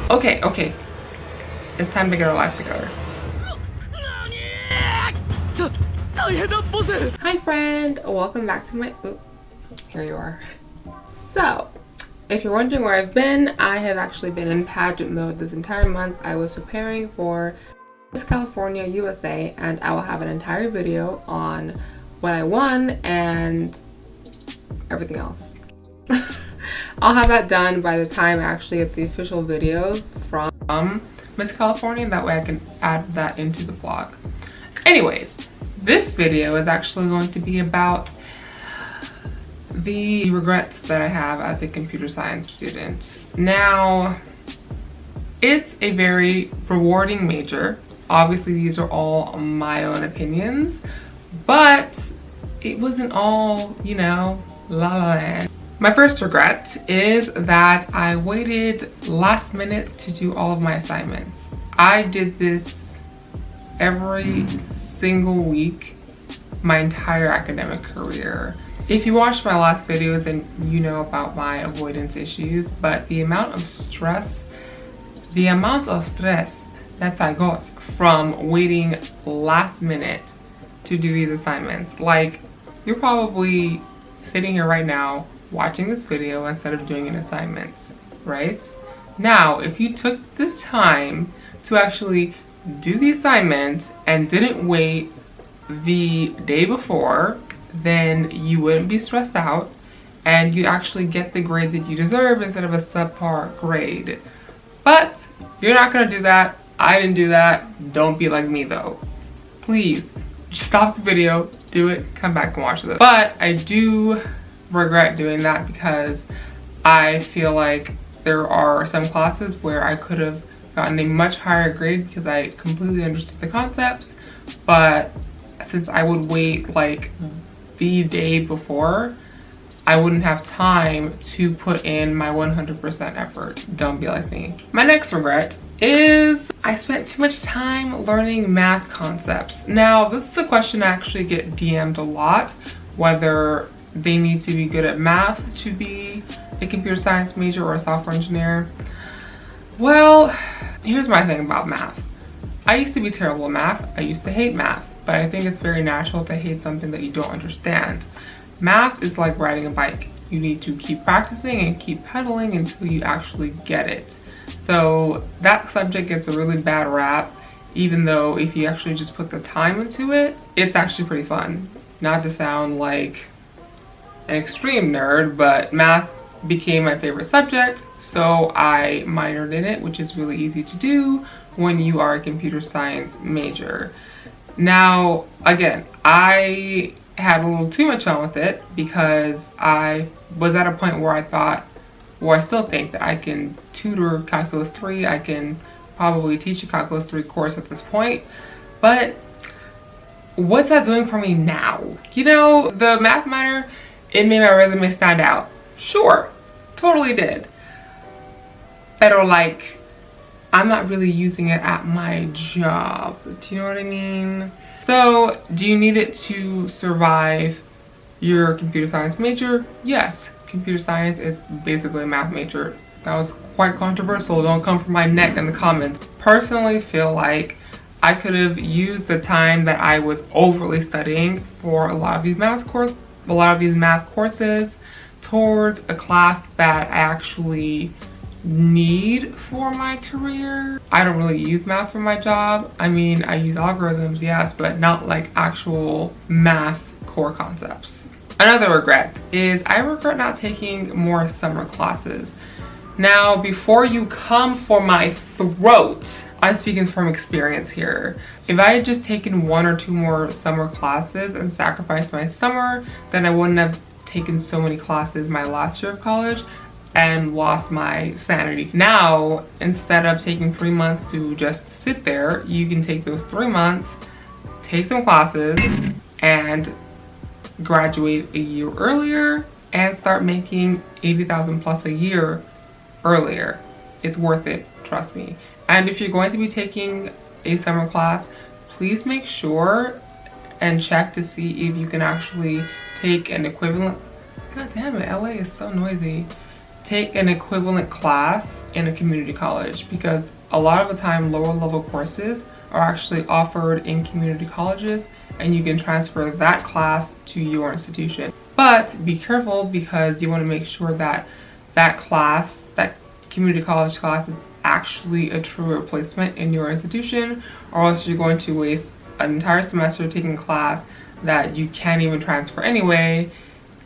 Okay. It's time to get our lives together. Hi friend, welcome back to my, here you are. So, if you're wondering where I've been, I have actually been in pageant mode this entire month. I was preparing for Miss California USA, and I will have an entire video on what I won and everything else. I'll have that done by the time I actually get the official videos from Miss California. That way I can add that into the vlog. Anyways, this video is actually going to be about the regrets that I have as a computer science student. Now, it's a very rewarding major. Obviously, these are all my own opinions, but it wasn't all, you know, la la land. My first regret is that I waited last minute to do all of my assignments. I did this every single week my entire academic career. If you watched my last videos, and you know about my avoidance issues, but the amount of stress that I got from waiting last minute to do these assignments. Like, you're probably sitting here right now watching this video instead of doing an assignment, right? Now, if you took this time to actually do the assignment and didn't wait the day before, then you wouldn't be stressed out and you'd actually get the grade that you deserve instead of a subpar grade. But you're not gonna do that. I didn't do that. Don't be like me though. Please, just stop the video, do it, come back and watch this. But I do regret doing that because I feel like there are some classes where I could have gotten a much higher grade because I completely understood the concepts, but since I would wait like the day before, I wouldn't have time to put in my 100% effort. Don't be like me. My next regret is I spent too much time learning math concepts. Now, this is a question I actually get DM'd a lot, whether they need to be good at math to be a computer science major or a software engineer. Well, here's my thing about math. I used to be terrible at math. I used to hate math, but I think it's very natural to hate something that you don't understand. Math is like riding a bike. You need to keep practicing and keep pedaling until you actually get it. So that subject gets a really bad rap, even though if you actually just put the time into it, it's actually pretty fun. Not to sound like an extreme nerd, but math became my favorite subject, so I minored in it, which is really easy to do when you are a computer science major. Now, again, I had a little too much fun with it because I was at a point where I thought, well, I still think that I can tutor Calculus 3, I can probably teach a Calculus 3 course at this point, but what's that doing for me now? You know, the math minor, it made my resume stand out. Sure, totally did. But like, I'm not really using it at my job. Do you know what I mean? So, do you need it to survive your computer science major? Yes, computer science is basically a math major. That was quite controversial. Don't come for my neck in the comments. Personally feel like I could have used the time that I was overly studying for a lot of these math courses towards a class that I actually need for my career. I don't really use math for my job. I mean, I use algorithms, yes, but not like actual math core concepts. Another regret is I regret not taking more summer classes. Now, before you come for my throat, I'm speaking from experience here. If I had just taken 1 or 2 more summer classes and sacrificed my summer, then I wouldn't have taken so many classes my last year of college and lost my sanity. Now, instead of taking 3 months to just sit there, you can take those 3 months, take some classes, and graduate a year earlier and start making 80,000 plus a year earlier. It's worth it, trust me. And if you're going to be taking a summer class, please make sure and check to see if you can actually take an equivalent. God damn it, LA is so noisy. take an equivalent class in a community college, because a lot of the time lower level courses are actually offered in community colleges and you can transfer that class to your institution. But be careful, because you want to make sure that that class, that community college class, is actually a true replacement in your institution, or else you're going to waste an entire semester taking a class that you can't even transfer anyway,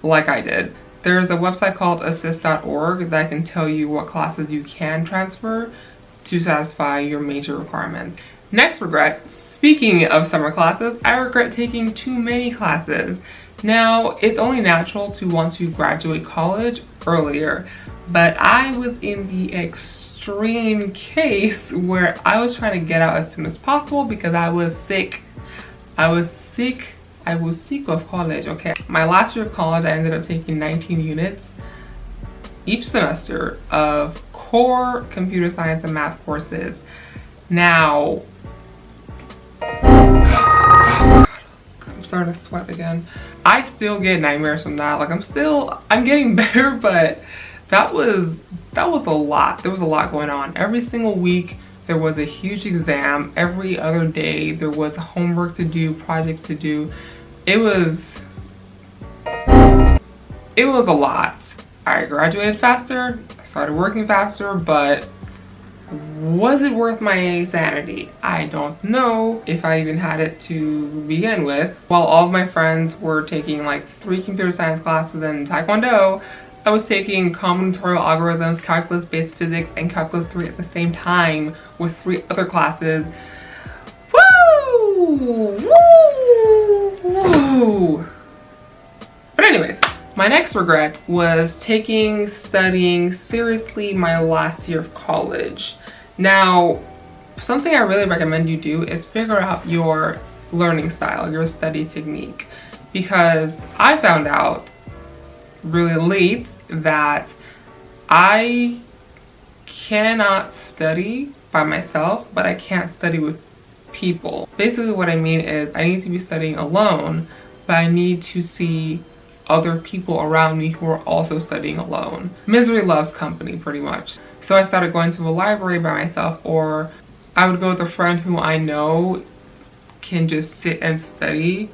like I did. There's a website called assist.org that can tell you what classes you can transfer to satisfy your major requirements. Next regret, speaking of summer classes, I regret taking too many classes. Now, it's only natural to want to graduate college earlier, but I was in the extreme case where I was trying to get out as soon as possible because I was sick. I was sick of college, okay? My last year of college, I ended up taking 19 units each semester of core computer science and math courses. Now, I'm starting to sweat again. I still get nightmares from that. Like, I'm getting better, but that was a lot. There was a lot going on. Every single week there was a huge exam. Every other day there was homework to do, projects to do. It was a lot. I graduated faster, I started working faster, but was it worth my sanity? I don't know if I even had it to begin with. While all of my friends were taking like 3 computer science classes and Taekwondo, I was taking combinatorial algorithms, calculus-based physics, and calculus 3 at the same time with 3 other classes. Woo! Woo! Woo! But anyways, my next regret was studying seriously my last year of college. Now, something I really recommend you do is figure out your learning style, your study technique, because I found out really late that I cannot study by myself, but I can't study with people. Basically what I mean is I need to be studying alone, but I need to see other people around me who are also studying alone. Misery loves company, pretty much. So I started going to a library by myself, or I would go with a friend who I know can just sit and study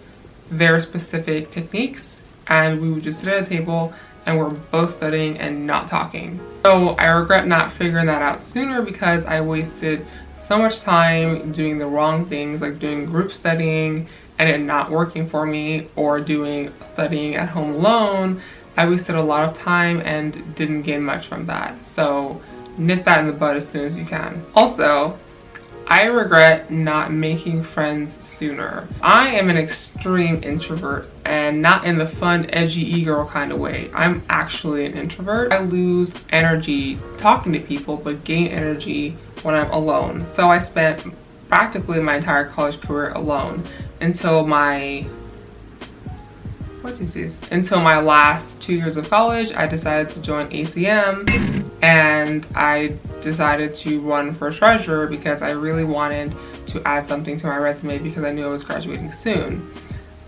their specific techniques, and we would just sit at a table and we're both studying and not talking. So I regret not figuring that out sooner, because I wasted so much time doing the wrong things, like doing group studying and it not working for me, or doing studying at home alone. I wasted a lot of time and didn't gain much from that. So nip that in the bud as soon as you can. Also, I regret not making friends sooner. I am an extreme introvert, and not in the fun, edgy, e-girl kind of way. I'm actually an introvert. I lose energy talking to people, but gain energy when I'm alone. So I spent practically my entire college career alone until my last 2 years of college. I decided to join ACM, and I decided to run for treasurer because I really wanted to add something to my resume, because I knew I was graduating soon.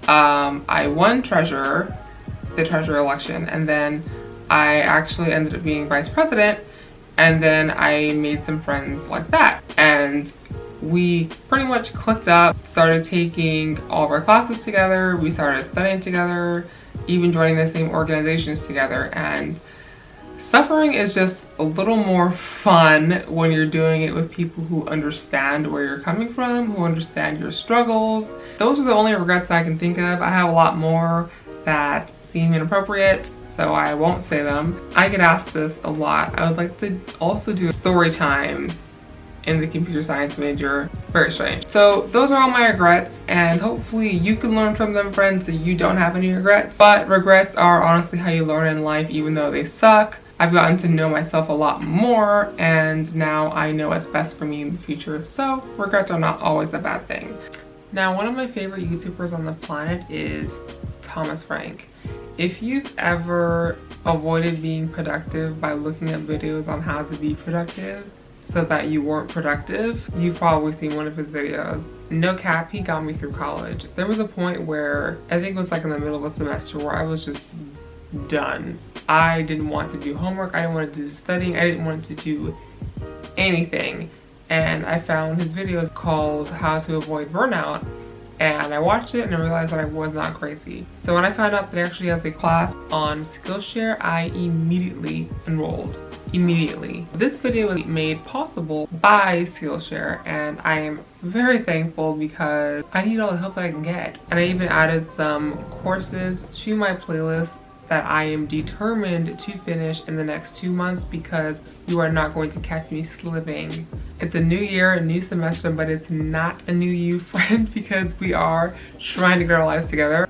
I won the treasurer election, and then I actually ended up being vice president, and then I made some friends like that. And we pretty much clicked up, started taking all of our classes together, we started studying together, even joining the same organizations together. And suffering is just a little more fun when you're doing it with people who understand where you're coming from, who understand your struggles. Those are the only regrets I can think of. I have a lot more that seem inappropriate, so I won't say them. I get asked this a lot. I would like to also do story times in the computer science major. Very strange. So those are all my regrets, and hopefully you can learn from them, friends, so you don't have any regrets. But regrets are honestly how you learn in life, even though they suck. I've gotten to know myself a lot more, and now I know what's best for me in the future. So regrets are not always a bad thing. Now, one of my favorite YouTubers on the planet is Thomas Frank. If you've ever avoided being productive by looking at videos on how to be productive so that you weren't productive, you've probably seen one of his videos. No cap, he got me through college. There was a point where, I think it was like in the middle of a semester, where I was just done. I didn't want to do homework, I didn't want to do studying, I didn't want to do anything. And I found his videos called How to Avoid Burnout, and I watched it and I realized that I was not crazy. So when I found out that he actually has a class on Skillshare, I immediately enrolled. Immediately. This video was made possible by Skillshare, and I am very thankful because I need all the help that I can get. And I even added some courses to my playlist that I am determined to finish in the next 2 months, because you are not going to catch me slipping. It's a new year, a new semester, but it's not a new you, friend, because we are trying to get our lives together,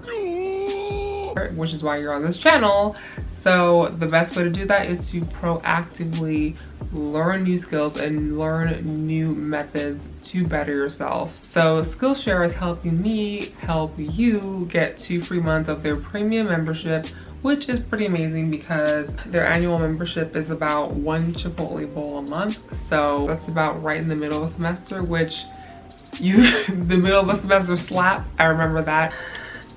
which is why you're on this channel. So the best way to do that is to proactively learn new skills and learn new methods to better yourself. So Skillshare is helping me help you get 2 free months of their premium membership, which is pretty amazing because their annual membership is about 1 Chipotle bowl a month. So that's about right in the middle of the semester, which the middle of the semester slap. I remember that.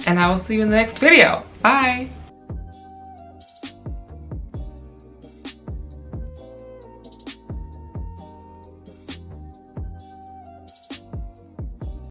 And I will see you in the next video. Bye.